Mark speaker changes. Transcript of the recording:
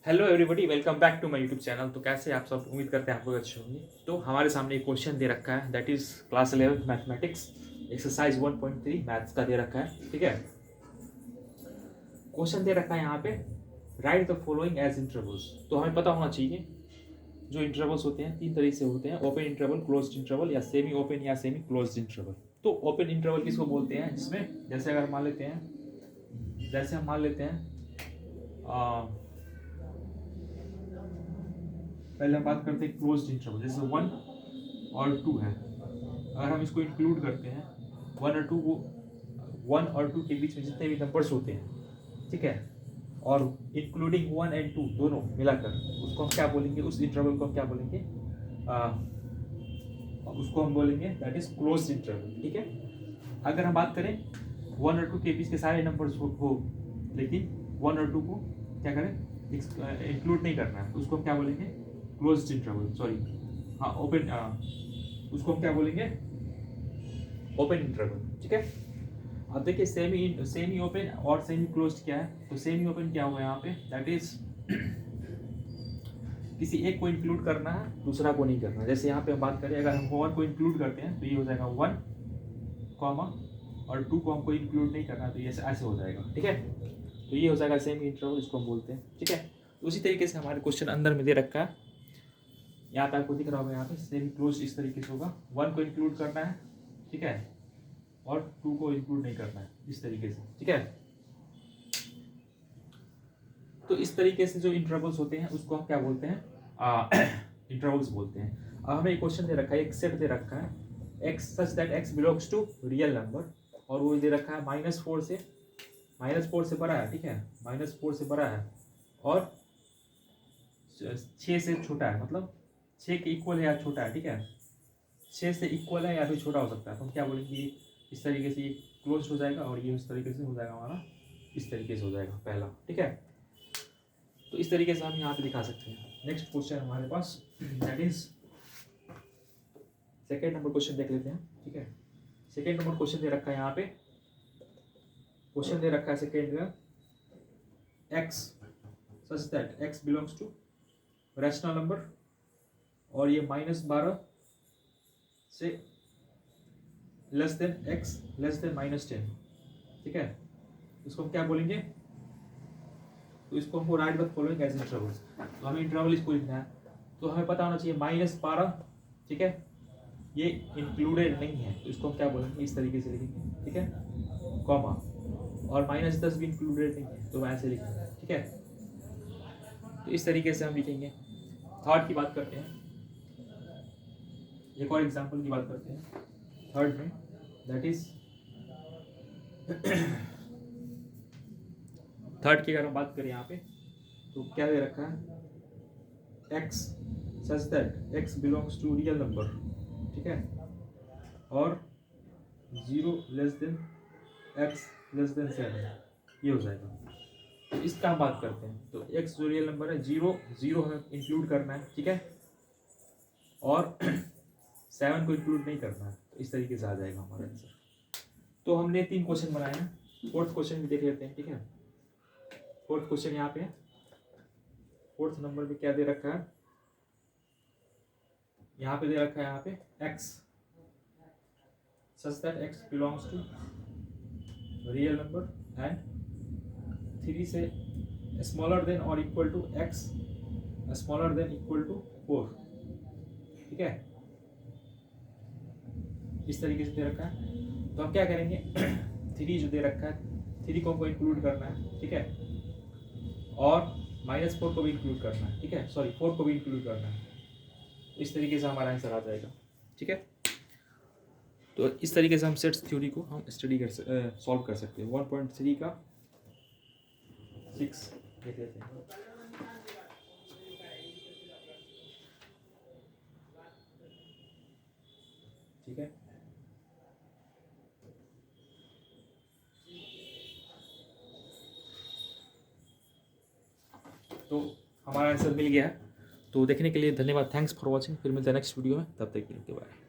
Speaker 1: Hello everybody, welcome back to my YouTube channel. तो कैसे आप सब, उम्मीद करते हैं आप लोग अच्छे होंगे। तो हमारे सामने एक क्वेश्चन दे रखा है, that is class 11 mathematics exercise 1.3 maths का दे रखा है। ठीक है, क्वेश्चन दे रखा है यहाँ पे, write the following as intervals. तो हमें पता होना चाहिए जो इंटरवल्स होते हैं तीन तरीके से होते हैं, ओपन इंटरवल, क्लोज्ड इंटरवल या सेमी ओपन या सेमी क्लोज्ड इंटरवल। तो ओपन इंटरवल किसको बोलते हैं, जिसमें जैसे अगर मान लेते हैं, जैसे हम मान लेते हैं पहले हम बात करते हैं क्लोज्ड इंटरवल, जैसे 1 और 2 है। अगर हम इसको इंक्लूड करते हैं 1 और 2 को, 1 और 2 के बीच में जितने भी नंबर्स होते हैं, ठीक है, और इंक्लूडिंग 1 एंड 2 दोनों मिलाकर, उसको हम क्या बोलेंगे, उस इंटरवल को हम क्या बोलेंगे, उसको हम बोलेंगे दैट इज क्लोज्ड इंटरवल। ठीक है, अगर हम बात करें 1 और 2 के बीच के सारे नंबर्स हो लेकिन 1 और 2 को क्या करें, इंक्लूड नहीं करना है, उसको हम क्या बोलेंगे, क्लोज्ड इंटरवल, सॉरी, हाँ ओपन, उसको हम क्या बोलेंगे, ओपन इंटरवल। ठीक है, अब देखिए सेमी ओपन और सेमी क्लोज्ड क्या है। तो सेमी ओपन क्या हुआ यहाँ पे, दैट इज किसी एक को इंक्लूड करना है, दूसरा को नहीं करना। जैसे यहाँ पे हम बात करें, अगर हम 1 को इंक्लूड करते हैं तो ये हो जाएगा 1 कॉमा, और 2 को हमको इंक्लूड नहीं करना तो ये ऐसे हो जाएगा। ठीक है, तो ये हो जाएगा सेमी इंटरवल, इसको हम बोलते हैं। ठीक है, उसी तरीके से हमारे क्वेश्चन अंदर में दे रखा है, यहाँ पे आपको दिख रहा होगा, यहाँ पे सेमी क्लोज इस तरीके से होगा, 1 को इंक्लूड करना है, ठीक है, और 2 को इंक्लूड नहीं करना है, इस तरीके से। ठीक है, तो इस तरीके से जो इंटरवल्स होते हैं उसको हम क्या बोलते हैं, इंटरवल्स बोलते हैं। अब हमें एक क्वेश्चन दे रखा है, एक सेट दे रखा है, x such that x belongs to real number, और वो दे रखा है -4 से बड़ा है। ठीक है, -4 से बड़ा है और 6 से छोटा है, मतलब 6 के इक्वल है या छोटा है। ठीक है, 6 से इक्वल है या फिर छोटा हो सकता है, तो हम क्या बोलेंगे, इस तरीके से ये क्लोज हो जाएगा और ये इस तरीके से हो जाएगा हमारा, इस तरीके से हो जाएगा पहला। ठीक है, तो इस तरीके से हम यहाँ पे दिखा सकते हैं। नेक्स्ट क्वेश्चन हमारे पास, that is second number question देख लेते हैं। ठीक है, सेकेंड नंबर क्वेश्चन दे रखा है, यहाँ पे क्वेश्चन दे रखा है सेकेंड में, x such that x belongs to rational number, और ये -12 से less than x less then -10। ठीक है, इसको हम क्या बोलेंगे, तो इसको हमको write the following as intervals. तो हमें इंटरवल इसको लिखना है, तो हमें पता होना चाहिए -12, ठीक है, ये इंक्लूडेड नहीं है, तो इसको हम क्या बोलेंगे, इस तरीके से लिखेंगे। ठीक है, कॉमा, और -10 भी इंक्लूडेड नहीं है, तो हम ऐसे लिखेंगे। ठीक है, तो इस तरीके से हम लिखेंगे। थर्ड की बात करते हैं, एक और एग्जांपल की बात करते हैं थर्ड में, दैट इज थर्ड की अगर हम बात करें यहाँ पे, तो क्या दे रखा है, x such that x belongs to real number, ठीक है, और 0 less than x less than 7, ये हो जाएगा। तो इसका हम बात करते हैं, तो x जो रियल नंबर है, 0 हमें इंक्लूड करना है, ठीक है, और 7 को इंक्लूड नहीं करना है, तो इस तरीके से आ जाएगा हमारा आंसर। तो हमने 3 क्वेश्चन बनाए हैं, फोर्थ क्वेश्चन भी देख लेते हैं। ठीक है, फोर्थ क्वेश्चन यहाँ पे है, फोर्थ नंबर पे क्या दे रखा है, यहाँ पे दे रखा है, यहाँ पे x such that x belongs to real number and 3 से स्मॉलर देन और equal to x smaller than equal to 4। ठीक है, इस तरीके से दे रखा है, तो हम क्या करेंगे, 3 जो दे रखा है, 3 को हमको इंक्लूड करना है। ठीक है, और -4 को भी इंक्लूड करना है। ठीक है, सॉरी 4 को भी इंक्लूड करना है, इस तरीके से हमारा आंसर आ जाएगा। ठीक है, तो इस तरीके से हम सेट्स थ्योरी को हम स्टडी कर सॉल्व कर सकते हैं। 1.3 का 6 देख लेते हैं। ठीक है, तो हमारा आंसर मिल गया है। तो देखने के लिए धन्यवाद, थैंक्स फॉर वॉचिंग। फिर मिलते हैं नेक्स्ट वीडियो में, तब तक के लिए बाय।